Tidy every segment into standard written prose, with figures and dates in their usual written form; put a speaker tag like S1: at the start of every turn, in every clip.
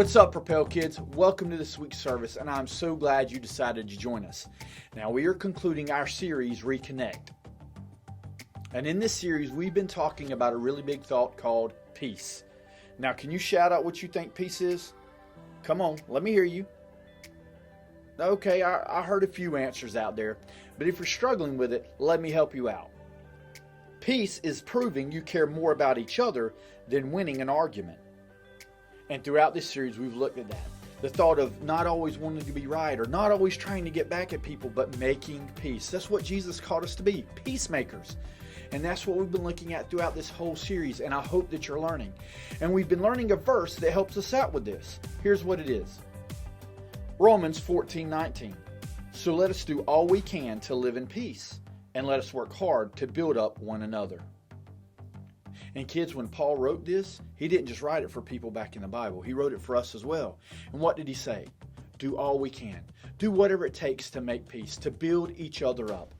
S1: What's up, Propel kids? Welcome to this week's service, and I'm so glad you decided to join us. Now, we are concluding our series, Reconnect. And in this series, we've been talking about a really big thought called peace. Now, can you shout out what you think peace is? Come on, let me hear you. Okay, I heard a few answers out there, but if you're struggling with it, let me help you out. Peace is proving you care more about each other than winning an argument. And throughout this series, we've looked at that. The thought of not always wanting to be right or not always trying to get back at people, but making peace. That's what Jesus called us to be, peacemakers. And that's what we've been looking at throughout this whole series, and I hope that you're learning. And we've been learning a verse that helps us out with this. Here's what it is. Romans 14:19. So let us do all we can to live in peace, and let us work hard to build up one another. And kids, when Paul wrote this, he didn't just write it for people back in the Bible. He wrote it for us as well. And what did he say? Do all we can. Do whatever it takes to make peace, to build each other up.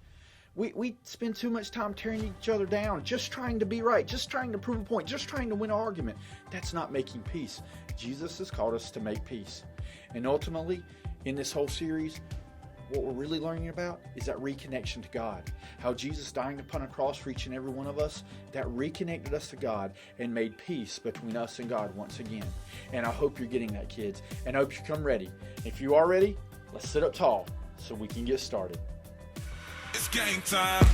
S1: We spend too much time tearing each other down, just trying to be right, just trying to prove a point, just trying to win an argument. That's not making peace. Jesus has called us to make peace. And ultimately, in this whole series, what we're really learning about is that reconnection to God. How Jesus dying upon a cross for each and every one of us, that reconnected us to God and made peace between us and God once again. And I hope you're getting that, kids, and I hope you come ready. If you are ready, let's sit up tall so we can get started.
S2: It's game time.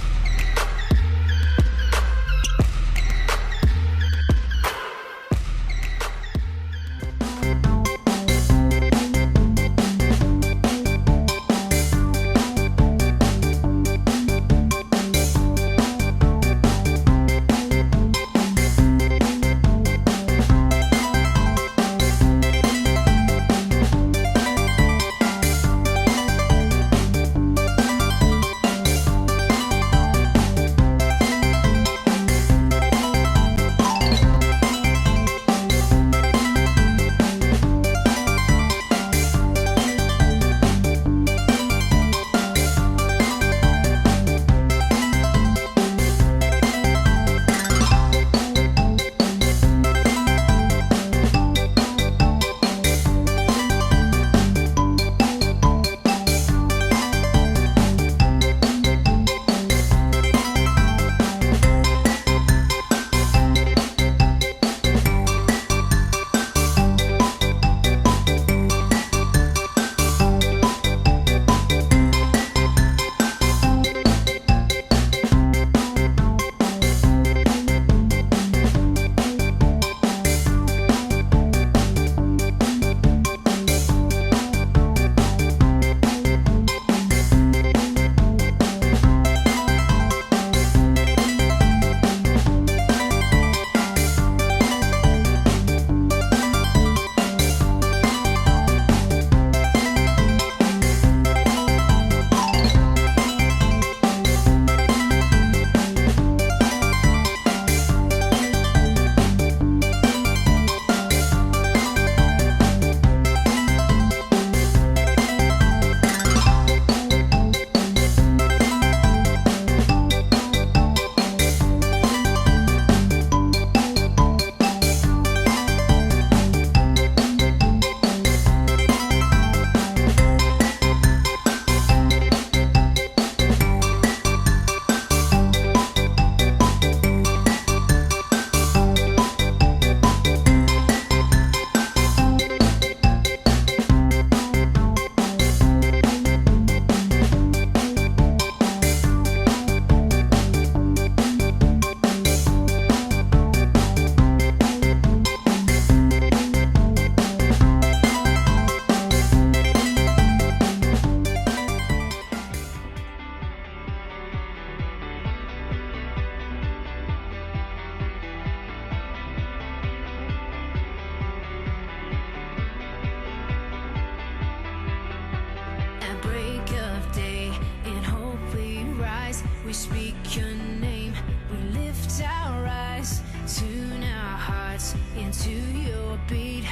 S3: We speak your name, we lift our eyes, tune our hearts into your beat.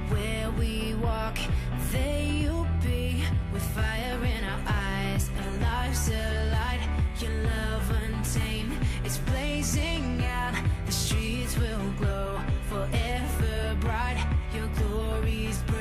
S3: Where we walk, there you'll be, with fire in our eyes, our lives alight. Your love untamed, it's blazing out. The streets will glow forever bright. Your glory's bright.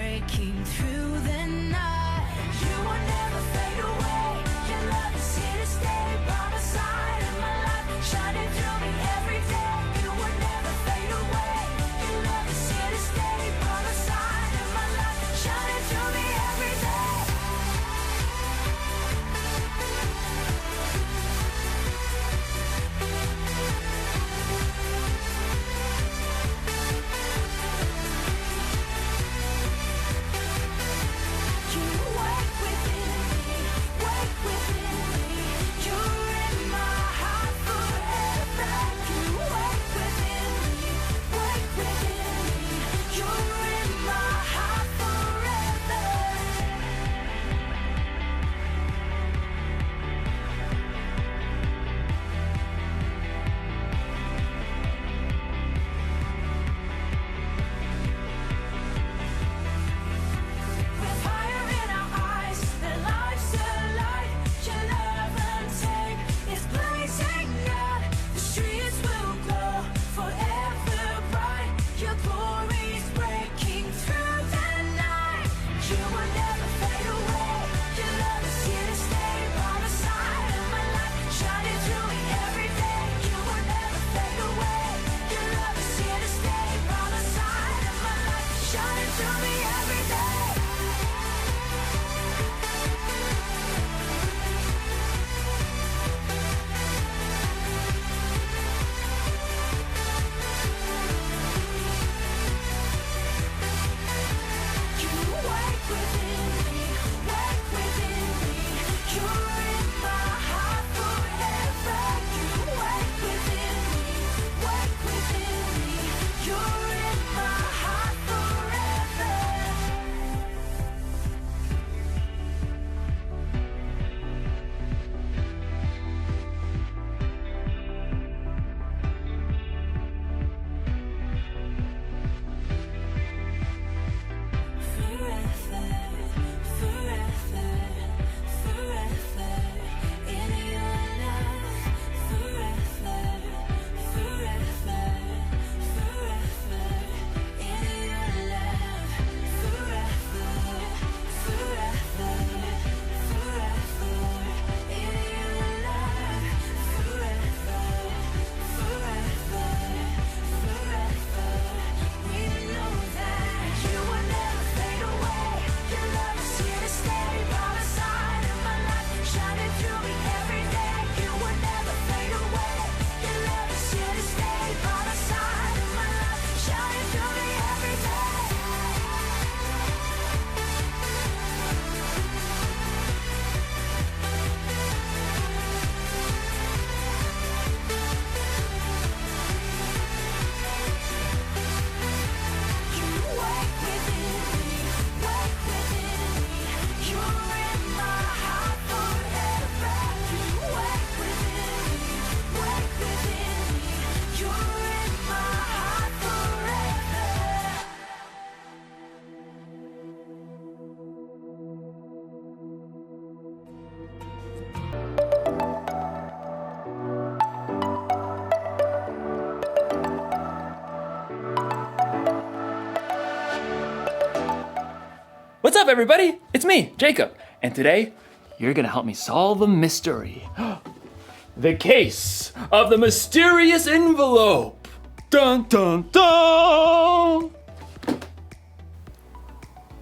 S4: What's up, everybody? It's me, Jacob. And today, you're gonna help me solve a mystery. The case of the mysterious envelope. Dun, dun, dun!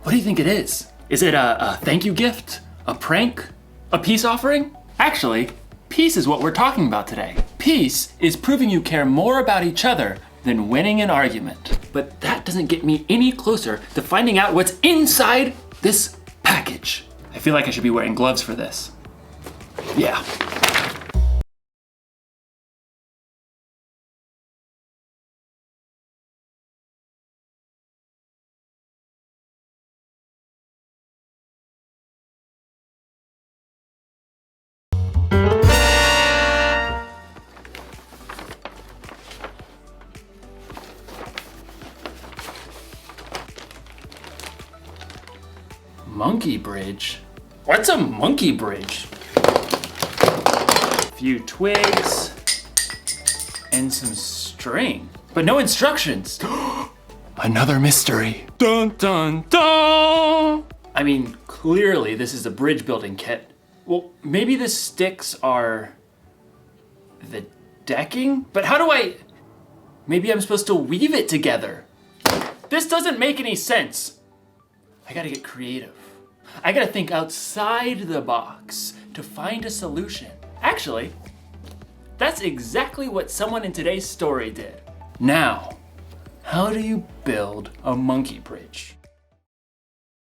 S4: What do you think it is? Is it a thank you gift? A prank? A peace offering? Actually, peace is what we're talking about today. Peace is proving you care more about each other than winning an argument. But that doesn't get me any closer to finding out what's inside this package. I feel like I should be wearing gloves for this. Yeah. Monkey bridge? What's a monkey bridge? A few twigs and some string, but no instructions. Another mystery. Dun, dun, dun! I mean, clearly this is a bridge building kit. Well, maybe the sticks are the decking? But how do maybe I'm supposed to weave it together. This doesn't make any sense. I gotta get creative. I gotta think outside the box to find a solution. Actually, that's exactly what someone in today's story did. Now, how do you build a monkey bridge?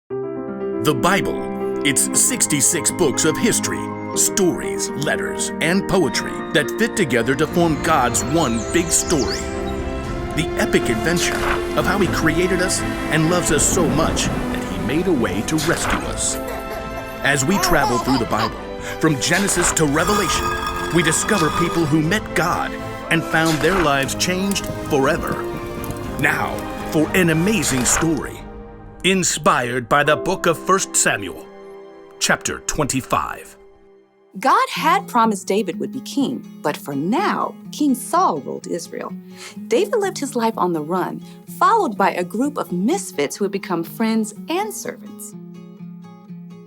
S5: The Bible. It's 66 books of history, stories, letters, and poetry that fit together to form God's one big story. The epic adventure of how He created us and loves us so much that He made a way to rescue us. As we travel through the Bible, from Genesis to Revelation, we discover people who met God and found their lives changed forever. Now, for an amazing story, inspired by the book of 1 Samuel, chapter 25.
S6: God had promised David would be king, but for now, King Saul ruled Israel. David lived his life on the run, followed by a group of misfits who had become friends and servants.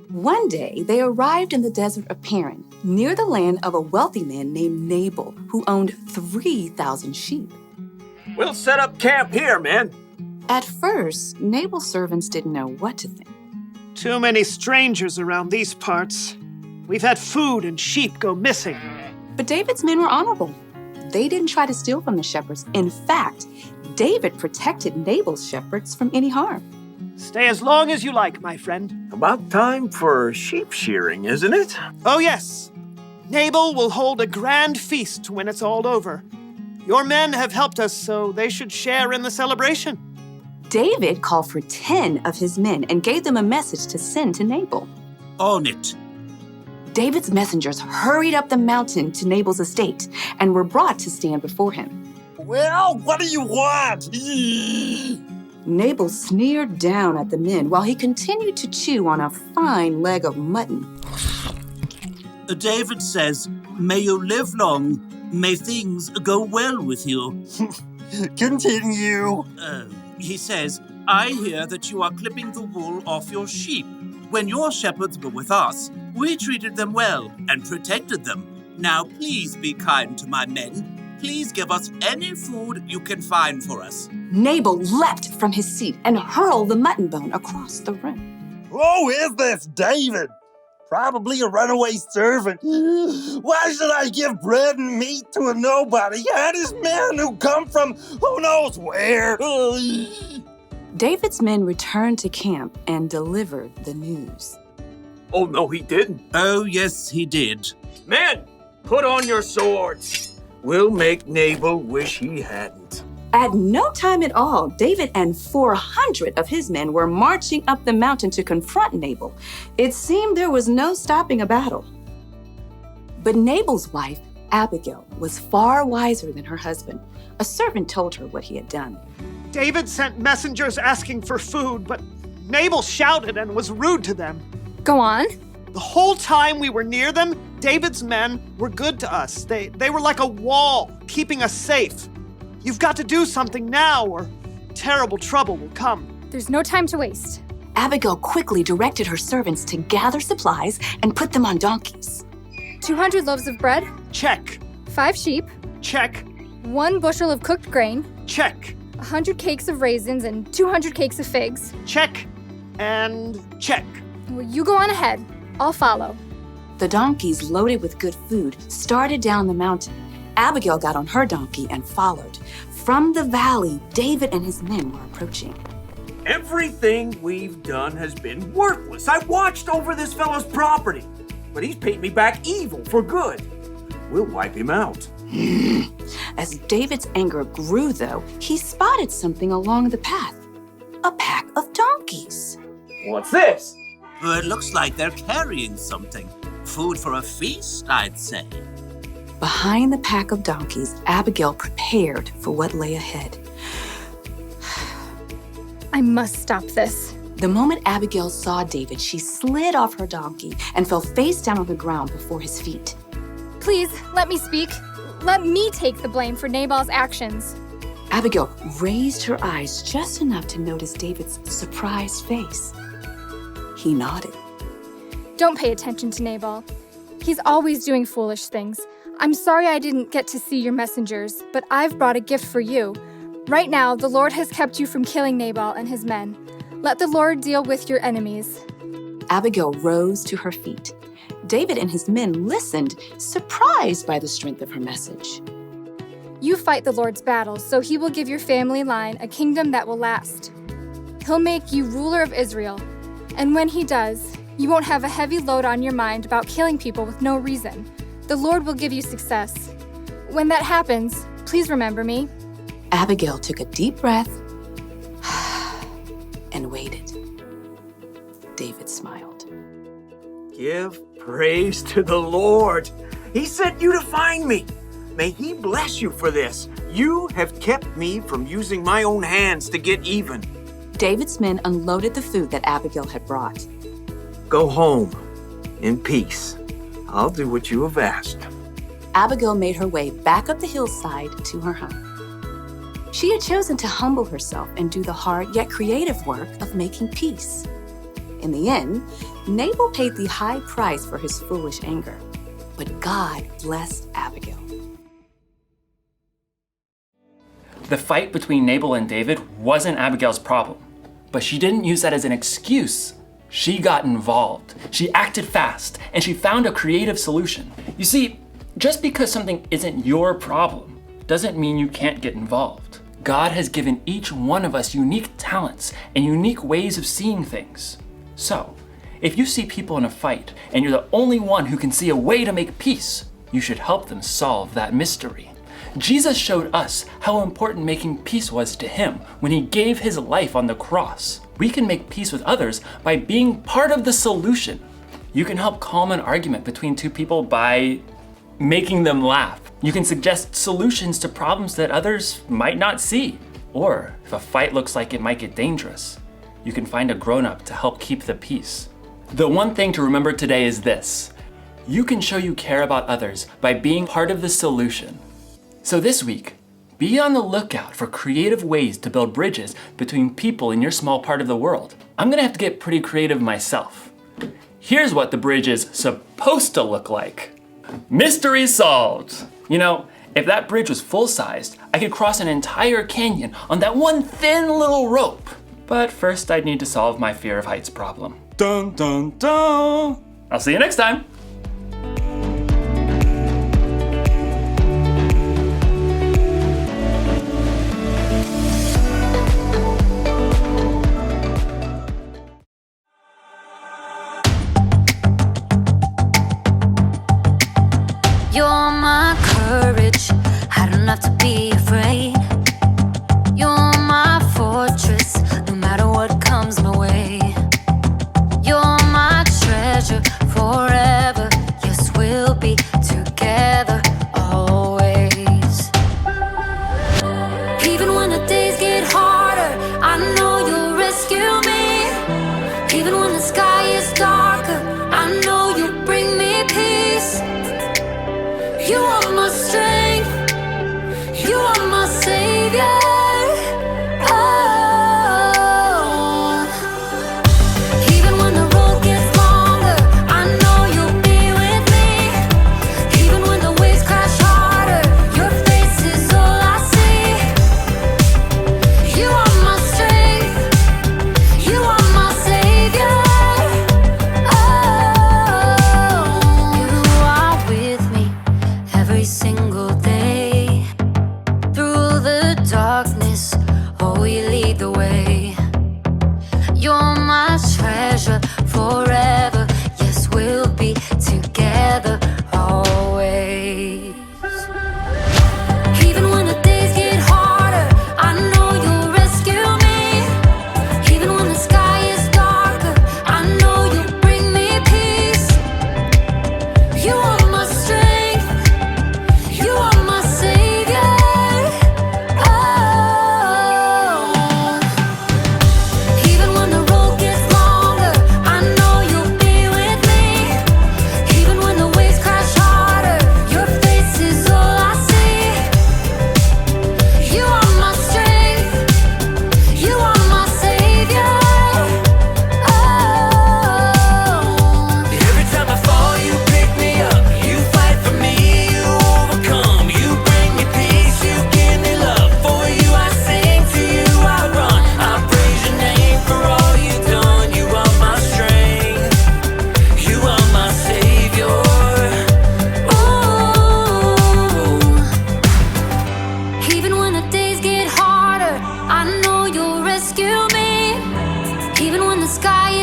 S6: One day, they arrived in the desert of Paran, near the land of a wealthy man named Nabal, who owned 3,000 sheep.
S7: We'll set up camp here, man.
S6: At first, Nabal's servants didn't know what to think.
S8: Too many strangers around these parts. We've had food and sheep go missing.
S6: But David's men were honorable. They didn't try to steal from the shepherds. In fact, David protected Nabal's shepherds from any harm.
S8: Stay as long as you like, my friend.
S7: About time for sheep shearing, isn't it?
S8: Oh, yes. Nabal will hold a grand feast when it's all over. Your men have helped us, so they should share in the celebration.
S6: David called for 10 of his men and gave them a message to send to Nabal.
S9: On it.
S6: David's messengers hurried up the mountain to Nabal's estate and were brought to stand before him.
S9: Well, what do you want?
S6: Nabal sneered down at the men while he continued to chew on a fine leg of mutton.
S9: David says, may you live long, may things go well with you.
S7: Continue.
S9: He says, I hear that you are clipping the wool off your sheep. When your shepherds were with us, we treated them well and protected them. Now please be kind to my men. Please give us any food you can find for us.
S6: Nabal leapt from his seat and hurled the mutton bone across the room.
S7: Who is this David? Probably a runaway servant. Why should I give bread and meat to a nobody? Honest man who come from who knows where?
S6: David's men returned to camp and delivered the news.
S7: Oh, no, he didn't.
S9: Oh, yes, he did.
S7: Men, put on your swords. We'll make Nabal wish he hadn't.
S6: At no time at all, David and 400 of his men were marching up the mountain to confront Nabal. It seemed there was no stopping a battle. But Nabal's wife, Abigail, was far wiser than her husband. A servant told her what he had done.
S8: David sent messengers asking for food, but Nabal shouted and was rude to them.
S10: Go on.
S8: The whole time we were near them, David's men were good to us. They were like a wall, keeping us safe. You've got to do something now, or terrible trouble will come.
S10: There's no time to waste.
S6: Abigail quickly directed her servants to gather supplies and put them on donkeys.
S10: 200 loaves of bread,
S8: Check.
S10: 5 sheep,
S8: Check.
S10: 1 bushel of cooked grain,
S8: Check.
S10: 100 cakes of raisins, and 200 cakes of figs.
S8: Check. And check.
S10: Well, you go on ahead. I'll follow.
S6: The donkeys, loaded with good food, started down the mountain. Abigail got on her donkey and followed. From the valley, David and his men were approaching.
S11: Everything we've done has been worthless. I watched over this fellow's property, but he's paid me back evil for good. We'll wipe him out.
S6: As David's anger grew, though, he spotted something along the path. A pack of donkeys.
S11: What's this?
S9: It looks like they're carrying something. Food for a feast, I'd say.
S6: Behind the pack of donkeys, Abigail prepared for what lay ahead.
S10: I must stop this.
S6: The moment Abigail saw David, she slid off her donkey and fell face down on the ground before his feet.
S10: Please, let me speak. Let me take the blame for Nabal's actions.
S6: Abigail raised her eyes just enough to notice David's surprised face. He nodded.
S10: Don't pay attention to Nabal. He's always doing foolish things. I'm sorry I didn't get to see your messengers, but I've brought a gift for you. Right now, the Lord has kept you from killing Nabal and his men. Let the Lord deal with your enemies.
S6: Abigail rose to her feet. David and his men listened, surprised by the strength of her message.
S10: You fight the Lord's battles, so he will give your family line a kingdom that will last. He'll make you ruler of Israel. And when he does, you won't have a heavy load on your mind about killing people with no reason. The Lord will give you success. When that happens, please remember me.
S6: Abigail took a deep breath and waited. David smiled.
S11: Give praise to the Lord. He sent you to find me. May he bless you for this. You have kept me from using my own hands to get even.
S6: David's men unloaded the food that Abigail had brought.
S11: Go home in peace. I'll do what you have asked.
S6: Abigail made her way back up the hillside to her home. She had chosen to humble herself and do the hard yet creative work of making peace. In the end, Nabal paid the high price for his foolish anger, but God blessed Abigail.
S4: The fight between Nabal and David wasn't Abigail's problem, but she didn't use that as an excuse. She got involved. She acted fast, and she found a creative solution. You see, just because something isn't your problem doesn't mean you can't get involved. God has given each one of us unique talents and unique ways of seeing things. So, if you see people in a fight and you're the only one who can see a way to make peace, you should help them solve that mystery. Jesus showed us how important making peace was to him when he gave his life on the cross. We can make peace with others by being part of the solution. You can help calm an argument between two people by making them laugh. You can suggest solutions to problems that others might not see. Or if a fight looks like it might get dangerous, you can find a grown-up to help keep the peace. The one thing to remember today is this: you can show you care about others by being part of the solution. So this week, be on the lookout for creative ways to build bridges between people in your small part of the world. I'm gonna have to get pretty creative myself. Here's what the bridge is supposed to look like. Mystery solved! You know, if that bridge was full-sized, I could cross an entire canyon on that one thin little rope. But first I'd need to solve my fear of heights problem. Dun dun dun! I'll see you next time!
S3: You're my courage, I don't have to be afraid. You're my fortress, no matter what comes my way. You're my treasure forever, yes, we'll be together always. Even when the days get harder, I know you'll rescue me. Even when the sky is darker, I know you'll bring me peace. You are my strength, you are my savior. Oh,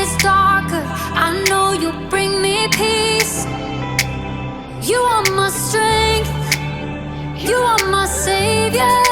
S3: is darker, I know you'll bring me peace. You are my strength, you are my savior.